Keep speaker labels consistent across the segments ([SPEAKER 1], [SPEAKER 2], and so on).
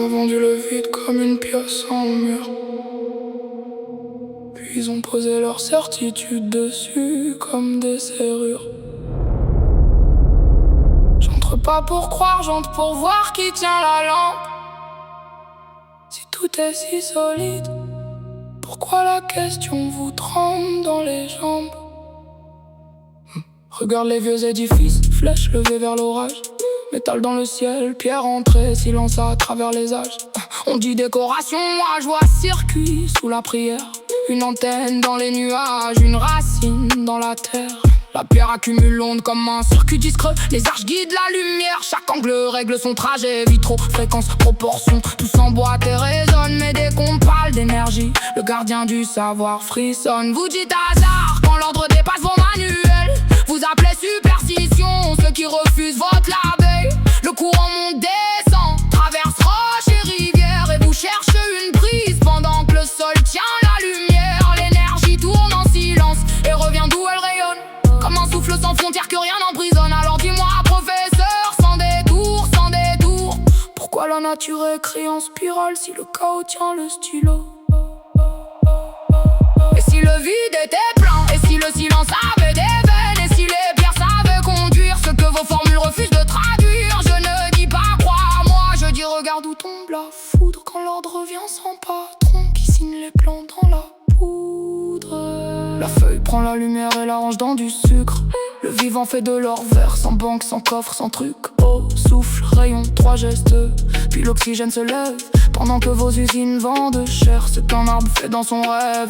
[SPEAKER 1] ont vendu le vide comme une pièce en mur. Puis ils ont posé leur certitude dessus comme des serrures. J'entre pas pour croire, j'entre pour voir qui tient la lampe. Si tout est si solide, pourquoi la question vous tremble dans les jambes? Regarde les vieux édifices, flèches levées vers l'orage. Métal dans le ciel, pierre entrée, silence à travers les âges. On dit décoration, moi je vois circuit sous la prière. Une antenne dans les nuages, une racine dans la terre. La pierre accumule l'onde comme un circuit discret. Les arches guident la lumière, chaque angle règle son trajet. Vitraux, fréquence, proportion, tout s'emboîte et résonne. Mais dès qu'on parle d'énergie, le gardien du savoir frissonne. Vous dites hasard quand l'ordre dépasse vos manuels. Vous appelez superstition ceux qui refusent votre l'abeille. Le courant monte, descend, traverse roches et rivières. Et vous cherchez une prise pendant que le sol tient la lumière. L'énergie tourne en silence et revient d'où elle rayonne. Comme un souffle sans frontières que rien n'emprisonne. Alors dis-moi professeur, sans détour, pourquoi la nature écrit en spirale si le chaos tient le stylo? Et si le vide était plein, et si le silence avait des veines, et si les pierres savaient conduire ce que vos formules refusent de traduire? Je ne dis pas croire, moi je dis regarde où tombe la foudre quand l'ordre revient sans patron qui signe les plans dans la poudre. La feuille prend la lumière et la range dans du sucre. Le vivant fait de l'or vert, sans banque, sans coffre, sans truc. Eau, souffle, rayon, 3 gestes, puis l'oxygène se lève. Pendant que vos usines vendent cher ce qu'un arbre fait dans son rêve.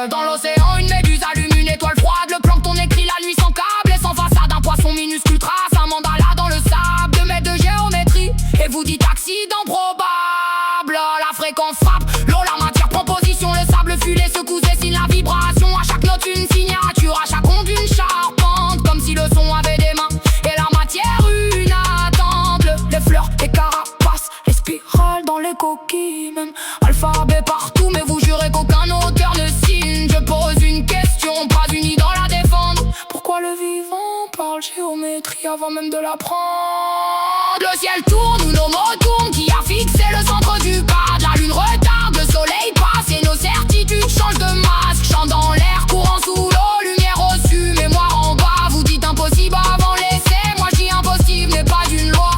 [SPEAKER 1] Dans l'océan, une méduse allume une étoile froide. Le plancton écrit la nuit sans câble et sans façade. Un poisson minuscule trace un mandala dans le sable. 2 mètres de géométrie et vous dites accident probable. La fréquence frappe, l'eau, la matière prend position. Le sable file et secoue dessine la vibration. À chaque note une signature, à chaque onde une charpente. Comme si le son avait des mains et la matière une attente. Les fleurs, les carapaces, les spirales dans les coquilles. Même alphabet partout, mais vous jurez qu'aucun auteur ne signe. Je pose une question, pas unie dans la défendre. Pourquoi le vivant parle géométrie avant même de l'apprendre? Le ciel tourne ou nos mots tournent. Qui a fixé le centre du cadre? La lune retarde, le soleil passe et nos certitudes changent de masque. Chant dans l'air, courant sous l'eau, lumière reçue, mémoire en bas. Vous dites impossible avant l'essai, moi je dis impossible n'est pas d'une loi.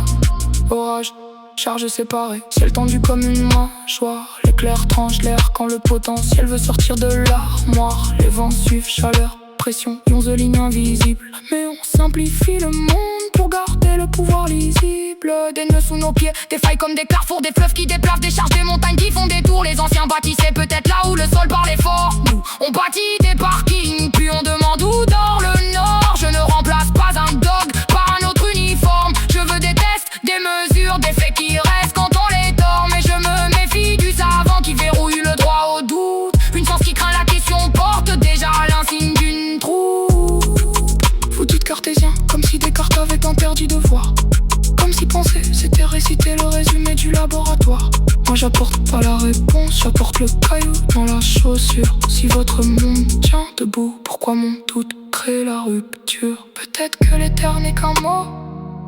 [SPEAKER 1] Orage, charge séparée, ciel tendu comme une mâchoire. L'éclair tranche l'air quand le potentiel veut sortir de l'armoire. Les vents suivent chaleur, pression, 11 lignes invisibles. Mais on simplifie le monde pour garder le pouvoir lisible. Des nœuds sous nos pieds, des failles comme des carrefours. Des fleuves qui déplacent, des charges, des montagnes qui font des tours. Les anciens bâtissaient peut-être là où le sol parlait fort. Nous, on bâtit des parkings, puis on demande où dort le nord. Je ne remplace pas un dog par un autre uniforme. Je veux des tests, des mesures, des faits qui restent quand on les tord. Mais je me méfie du savant qui verrouille le droit au doute. Une science qui craint la question porte déjà l'insigne d'une troupe. Vous dites cartésien, comme si Descartes avait interdit de voir. Comme si penser, c'était réciter le résumé du laboratoire. Moi j'apporte pas la réponse, j'apporte le caillou dans la chaussure. Si votre monde tient debout, pourquoi mon doute crée la rupture? Peut-être que l'éther n'est qu'un mot,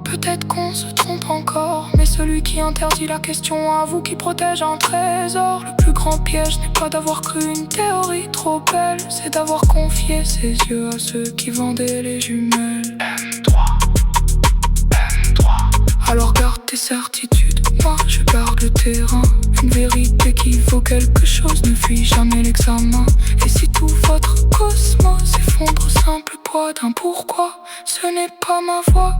[SPEAKER 1] peut-être qu'on se trompe encore. Mais celui qui interdit la question à vous qui protège un trésor. Le plus grand piège n'est pas d'avoir cru une théorie trop belle, c'est d'avoir confié ses yeux à ceux qui vendaient les jumelles. Alors garde tes certitudes, moi je garde le terrain. Une vérité qui vaut quelque chose ne fuit jamais l'examen. Et si tout votre cosmos s'effondre au simple poids d'un pourquoi, ce n'est pas ma voix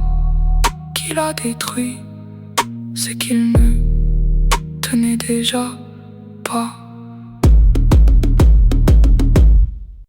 [SPEAKER 1] qui l'a détruit, c'est qu'il ne tenait déjà pas.